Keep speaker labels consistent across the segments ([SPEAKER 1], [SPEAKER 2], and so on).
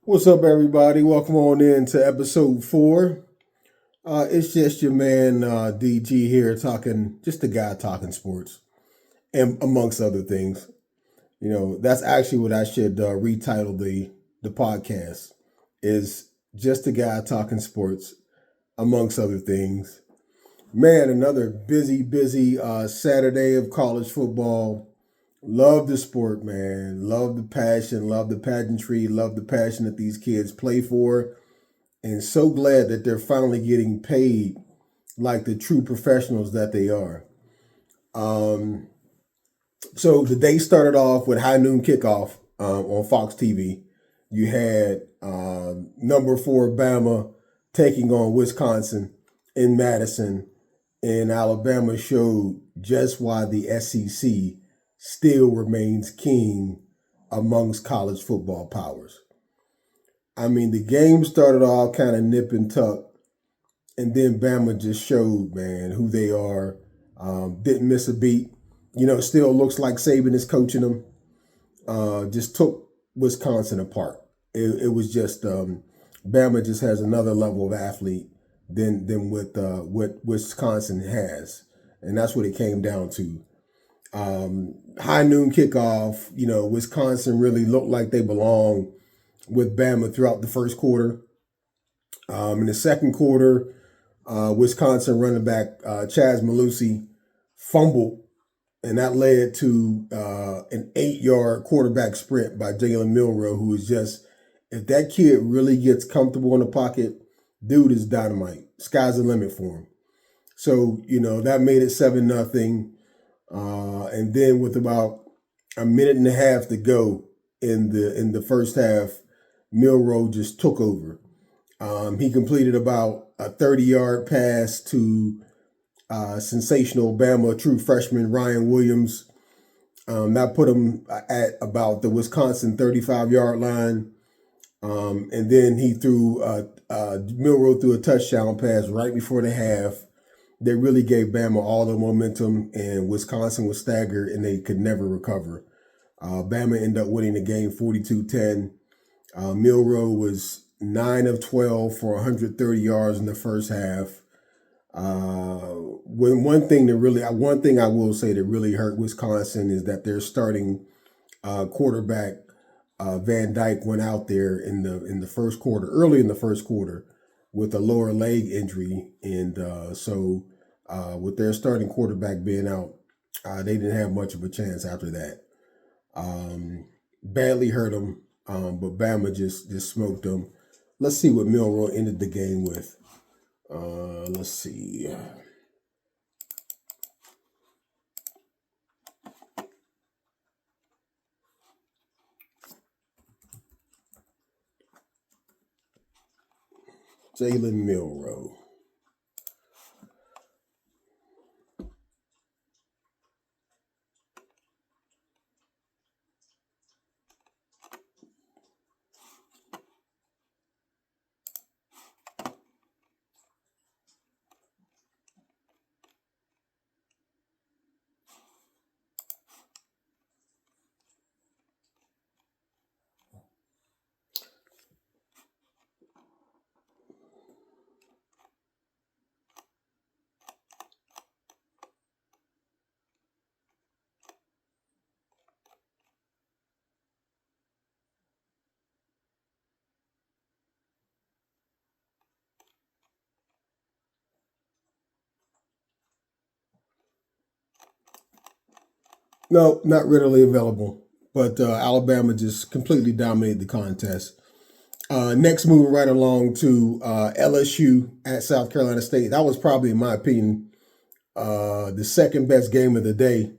[SPEAKER 1] What's up, everybody? Welcome on in to episode 4. It's just your man DG here talking, just a guy talking sports, and amongst other things. That's actually what I should retitle the podcast. Is just a guy talking sports, amongst other things. Man, another busy Saturday of college football. Love the sport, man. Love the passion. Love the pageantry. Love the passion that these kids play for, and so glad that they're finally getting paid like the true professionals that they are. Um, so the day started off with high noon kickoff on Fox TV. You had number 4 Bama taking on Wisconsin in Madison, and Alabama showed just why the SEC still remains king amongst college football powers. I mean, the game started off kind of nip and tuck, and then Bama just showed, man, who they are. Didn't miss a beat. It still looks like Saban is coaching them. Just took Wisconsin apart. It was just Bama just has another level of athlete than what Wisconsin has, and that's what it came down to. High noon kickoff. Wisconsin really looked like they belong with Bama throughout the first quarter. In the second quarter, Wisconsin running back Chaz Malusi fumbled, and that led to an 8-yard quarterback sprint by Jalen Milroe, who is just, if that kid really gets comfortable in the pocket, dude is dynamite. Sky's the limit for him. So, that made it 7-0. And then with about a minute and a half to go in the first half, Milroe just took over. He completed about a 30-yard pass to sensational Bama true freshman Ryan Williams. That put him at about the Wisconsin 35-yard line. And then he threw Milroe threw a touchdown pass right before the half that really gave Bama all the momentum, and Wisconsin was staggered and they could never recover. Bama ended up winning the game 42-10. Milroe was 9 of 12 for 130 yards in the first half. One thing I will say that really hurt Wisconsin is that their starting quarterback Van Dyke went out there in the first quarter, early in the first quarter, with a lower leg injury, and so with their starting quarterback being out, they didn't have much of a chance after that. Badly hurt them, but Bama just smoked them. Let's see what Milroe ended the game with. Let's see. Jalen Milroe. No, not readily available. But Alabama just completely dominated the contest. Next, moving right along to LSU at South Carolina State. That was probably, in my opinion, the second best game of the day,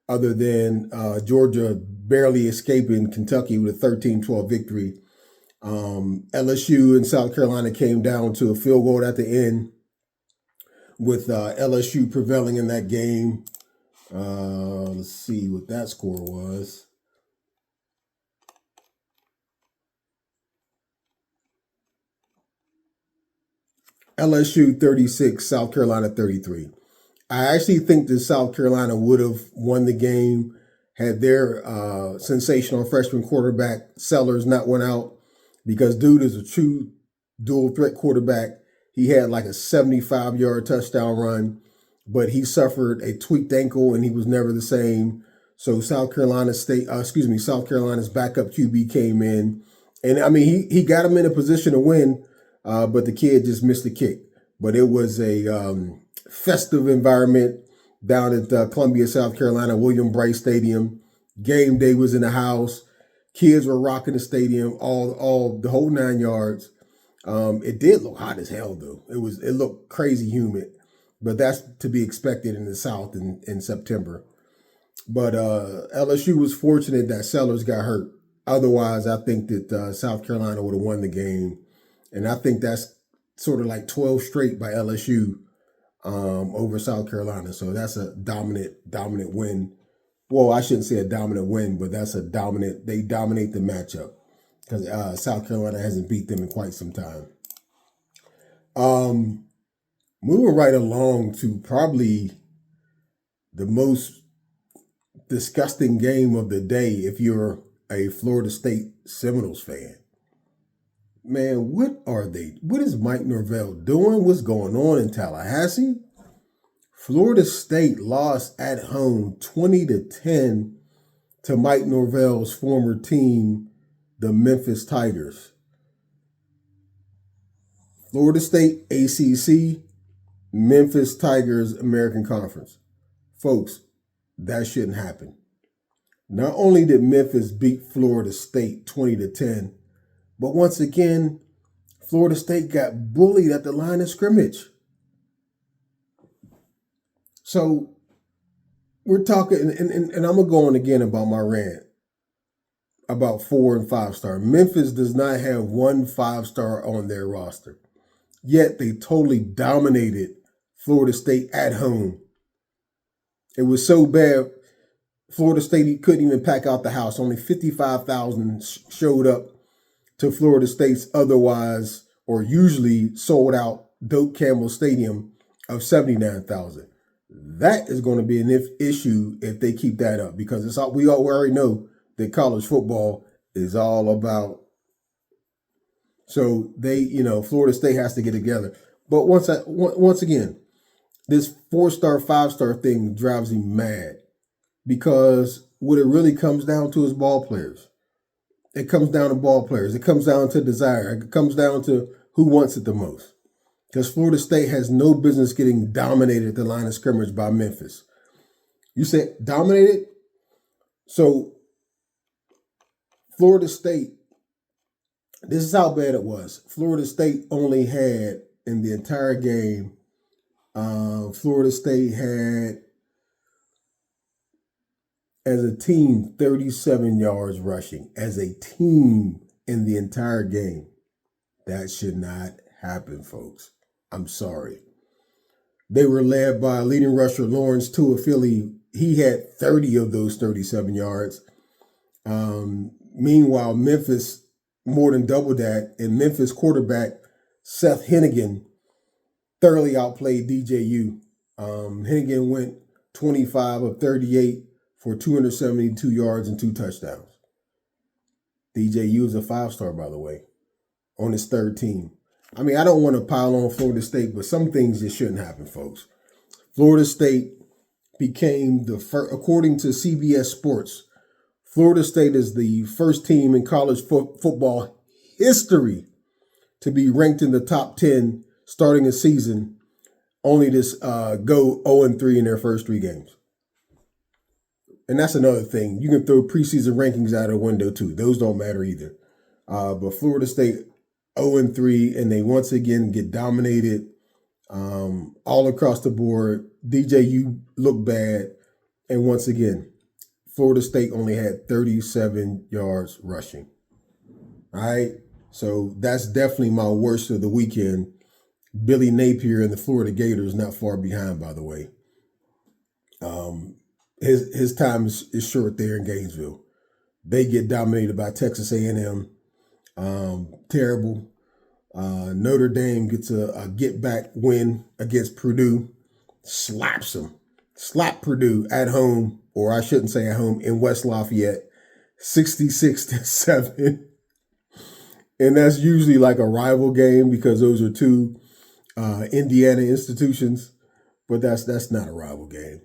[SPEAKER 1] other than Georgia barely escaping Kentucky with a 13-12 victory. LSU and South Carolina came down to a field goal at the end, with LSU prevailing in that game. Let's see what that score was. LSU 36, South Carolina 33. I actually think that South Carolina would have won the game had their sensational freshman quarterback Sellers not went out. because dude is a true dual threat quarterback. He had like a 75-yard touchdown run, but he suffered a tweaked ankle and he was never the same. So South Carolina's backup QB came in, and I mean he got him in a position to win, but the kid just missed the kick. But it was a festive environment down at Columbia, South Carolina, William Bright Stadium. Game day was in the house. Kids were rocking the stadium, all the whole 9 yards. It did look hot as hell though. It looked crazy humid, but that's to be expected in the South in September. But LSU was fortunate that Sellers got hurt. Otherwise, I think that South Carolina would have won the game, and I think that's sort of like 12 straight by LSU over South Carolina. So that's a dominant win. Well, I shouldn't say a dominant win, but that's they dominate the matchup because South Carolina hasn't beat them in quite some time. Moving right along to probably the most disgusting game of the day if you're a Florida State Seminoles fan. Man, what is Mike Norvell doing? What's going on in Tallahassee? Florida State lost at home 20-10 to Mike Norvell's former team, the Memphis Tigers. Florida State ACC, Memphis Tigers American Conference. Folks, that shouldn't happen. Not only did Memphis beat Florida State 20-10, but once again, Florida State got bullied at the line of scrimmage. So we're talking, and I'm going to go on again about my rant about 4 and 5 star. Memphis does not have 1 5-star on their roster. Yet they totally dominated Florida State at home. It was so bad, Florida State couldn't even pack out the house. Only 55,000 showed up to Florida State's otherwise or usually sold out Doak Campbell Stadium of 79,000. That is going to be an issue if they keep that up, because we already know that college football is all about. So Florida State has to get together. But once again, this 4-star, 5-star thing drives me mad, because what it really comes down to is ball players. It comes down to ball players. It comes down to desire. It comes down to who wants it the most. Because Florida State has no business getting dominated at the line of scrimmage by Memphis. You said dominated? So Florida State, this is how bad it was. Florida State only had, in the entire game, Florida State had, as a team, 37 yards rushing. As a team in the entire game. That should not happen, folks. I'm sorry. They were led by leading rusher Lawrence Tua Philly. He had 30 of those 37 yards. Meanwhile, Memphis more than doubled that. And Memphis quarterback Seth Hennigan thoroughly outplayed DJU. Hennigan went 25 of 38 for 272 yards and 2 touchdowns. DJU is a 5-star, by the way, on his third team. I mean, I don't want to pile on Florida State, but some things just shouldn't happen, folks. Florida State became the first, according to CBS Sports, Florida State is the first team in college football history to be ranked in the top 10 starting a season, only to go 0-3 in their first 3 games. And that's another thing. You can throw preseason rankings out of the window too. Those don't matter either. But Florida State 0-3, and they once again get dominated all across the board. DJU looked bad. And once again, Florida State only had 37 yards rushing. All right? So that's definitely my worst of the weekend. Billy Napier and the Florida Gators not far behind, by the way. His time is short there in Gainesville. They get dominated by Texas A&M. Terrible. Notre Dame gets a get-back win against Purdue. Slaps them. Slap Purdue at home, or I shouldn't say at home, in West Lafayette. 66-7. and that's usually like a rival game because those are two Indiana institutions. But that's not a rival game.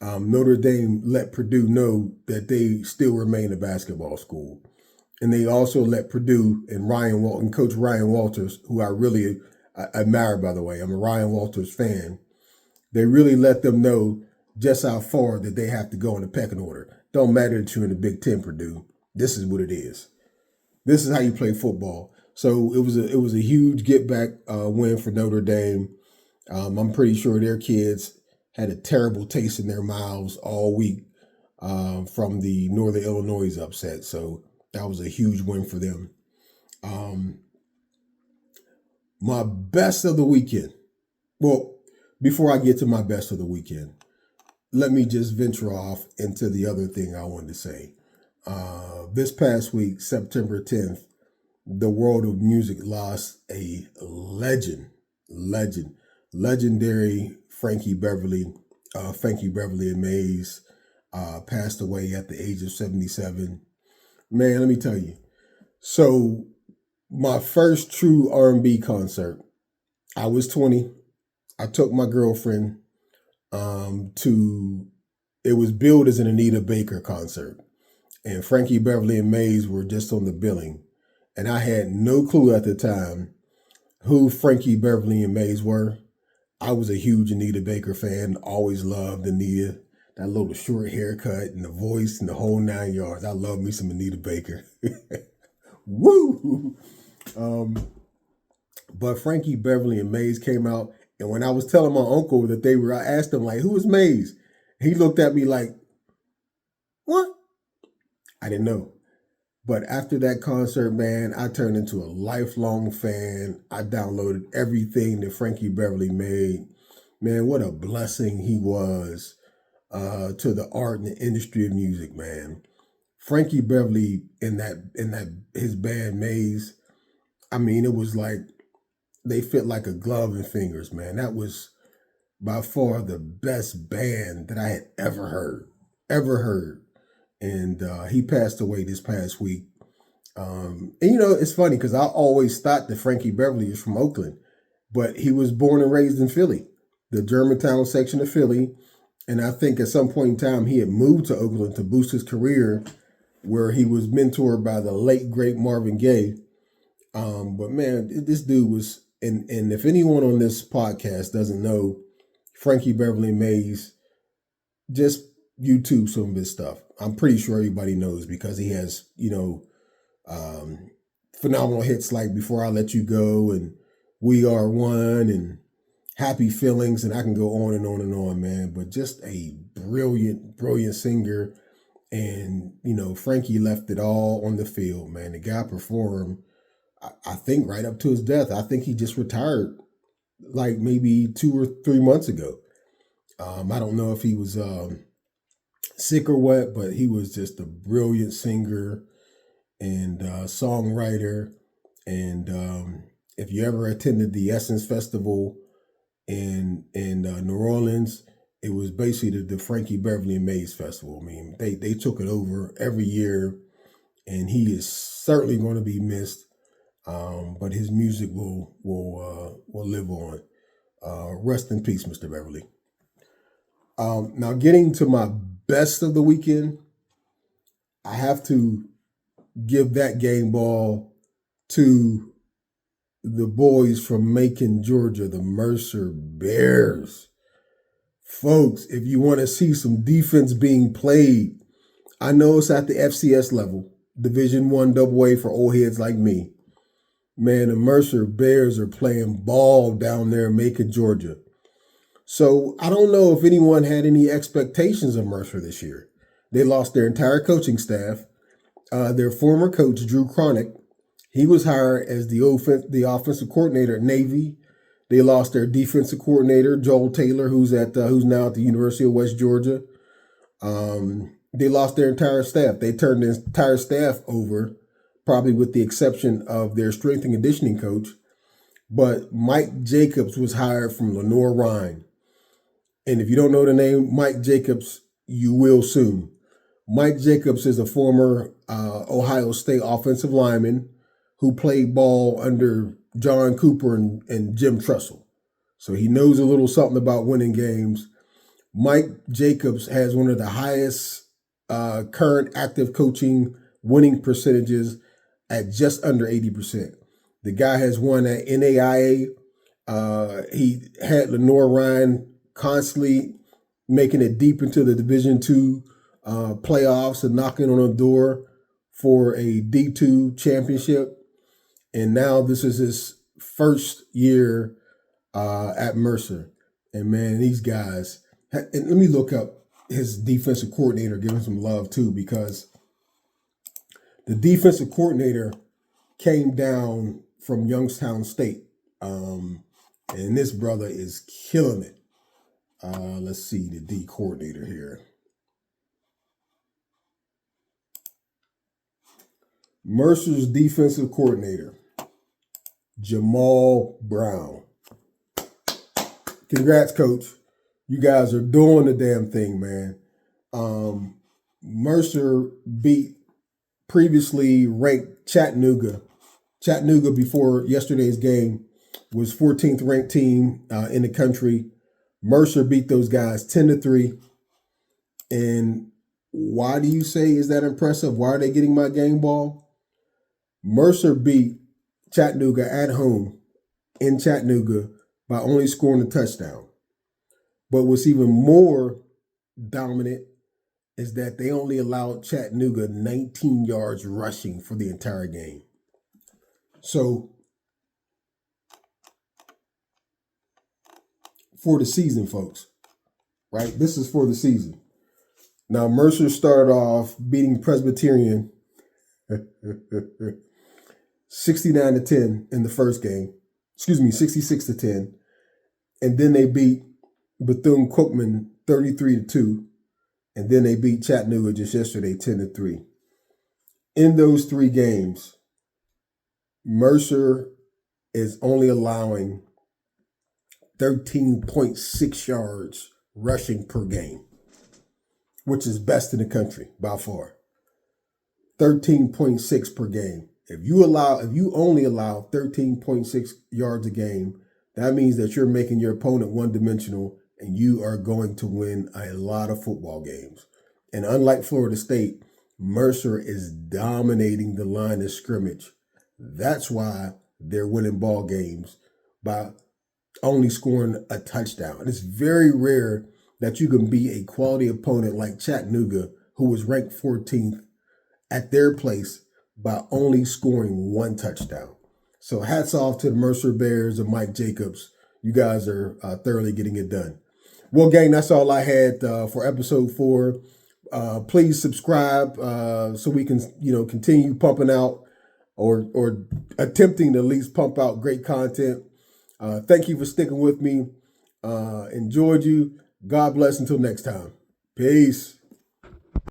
[SPEAKER 1] Notre Dame let Purdue know that they still remain a basketball school, and they also let Purdue and Coach Ryan Walters, who I really admire, by the way. I'm a Ryan Walters fan. They really let them know just how far that they have to go in the pecking order. Don't matter that you're in the Big Ten, Purdue. This is what it is. This is how you play football. So it was a huge get back win for Notre Dame. I'm pretty sure their kids had a terrible taste in their mouths all week from the Northern Illinois upset. So that was a huge win for them. My best of the weekend. Well, before I get to my best of the weekend, let me just venture off into the other thing I wanted to say. This past week, September 10th, the world of music lost a legendary Frankie Beverly and Mays, passed away at the age of 77. Man, let me tell you. So my first true R&B concert, I was 20. I took my girlfriend it was billed as an Anita Baker concert. And Frankie Beverly and Mays were just on the billing. And I had no clue at the time who Frankie Beverly and Mays were. I was a huge Anita Baker fan, always loved Anita. That little short haircut and the voice and the whole 9 yards. I love me some Anita Baker. Woo! But Frankie Beverly and Mays came out. And when I was telling my uncle that I asked him, like, who is Mays? He looked at me like, what? I didn't know. But after that concert, man, I turned into a lifelong fan. I downloaded everything that Frankie Beverly made. Man, what a blessing he was to the art and the industry of music, man. Frankie Beverly in his band Maze, I mean, it was like they fit like a glove and fingers, man. That was by far the best band that I had ever heard. And he passed away this past week. And it's funny because I always thought that Frankie Beverly is from Oakland, but he was born and raised in Philly, the Germantown section of Philly. And I think at some point in time he had moved to Oakland to boost his career, where he was mentored by the late great Marvin Gaye. But man, this dude was, and if anyone on this podcast doesn't know Frankie Beverly Mays, just YouTube some of his stuff. I'm pretty sure everybody knows because he has, phenomenal hits like Before I Let You Go and We Are One and Happy Feelings, and I can go on and on and on, man. But just a brilliant singer. And, Frankie left it all on the field, man. The guy performed, I think, right up to his death. I think he just retired like maybe 2 or 3 months ago. I don't know if he was sick or what, but he was just a brilliant singer and songwriter. And if you ever attended the Essence Festival in New Orleans, it was basically the Frankie Beverly and Mays Festival. I mean, they took it over every year, and he is certainly going to be missed. But his music will live on. Rest in peace, Mr. Beverly. Now, getting to my best of the weekend, I have to give that game ball to the boys from Macon, Georgia, the Mercer Bears. Folks, if you want to see some defense being played, I know it's at the FCS level, Division I AA for old heads like me. Man, the Mercer Bears are playing ball down there in Macon, Georgia. So I don't know if anyone had any expectations of Mercer this year. They lost their entire coaching staff. Their former coach, Drew Cronick, he was hired as the offensive coordinator at Navy. They lost their defensive coordinator, Joel Taylor, who's now at the University of West Georgia. They lost their entire staff. They turned the entire staff over, probably with the exception of their strength and conditioning coach. But Mike Jacobs was hired from Lenoir-Rhyne. And if you don't know the name Mike Jacobs, you will soon. Mike Jacobs is a former Ohio State offensive lineman who played ball under John Cooper and Jim Tressel. So he knows a little something about winning games. Mike Jacobs has one of the highest current active coaching winning percentages at just under 80%. The guy has won at NAIA. He had Lenore Ryan constantly making it deep into the Division II playoffs and knocking on a door for a D2 championship. And now this is his first year at Mercer. And man, these guys, and let me look up his defensive coordinator, give him some love too, because the defensive coordinator came down from Youngstown State. And this brother is killing it. Let's see the D coordinator here. Mercer's defensive coordinator, Jamal Brown. Congrats, coach. You guys are doing the damn thing, man. Mercer beat previously ranked Chattanooga. Chattanooga before yesterday's game was 14th ranked team in the country. Mercer beat those guys 10-3. And why do you say is that impressive? Why are they getting my game ball? Mercer beat Chattanooga at home in Chattanooga by only scoring a touchdown. But what's even more dominant is that they only allowed Chattanooga 19 yards rushing for the entire game. So for the season, folks, right? This is for the season. Now, Mercer started off beating Presbyterian 69-10 in the first game. 66-10. And then they beat Bethune-Cookman 33-2. And then they beat Chattanooga just yesterday 10-3. In those three games, Mercer is only allowing 13.6 yards rushing per game, which is best in the country by far. 13.6 per game. If you only allow 13.6 yards a game, that means that you're making your opponent one-dimensional and you are going to win a lot of football games. And unlike Florida State, Mercer is dominating the line of scrimmage. That's why they're winning ball games by only scoring a touchdown. It's very rare that you can beat a quality opponent like Chattanooga, who was ranked 14th at their place, by only scoring one touchdown. So hats off to the Mercer Bears and Mike Jacobs. You guys are thoroughly getting it done. Well, gang, that's all I had for episode 4. Please subscribe so we can, continue pumping out or attempting to at least pump out great content. Thank you for sticking with me. Enjoyed you. God bless until next time. Peace.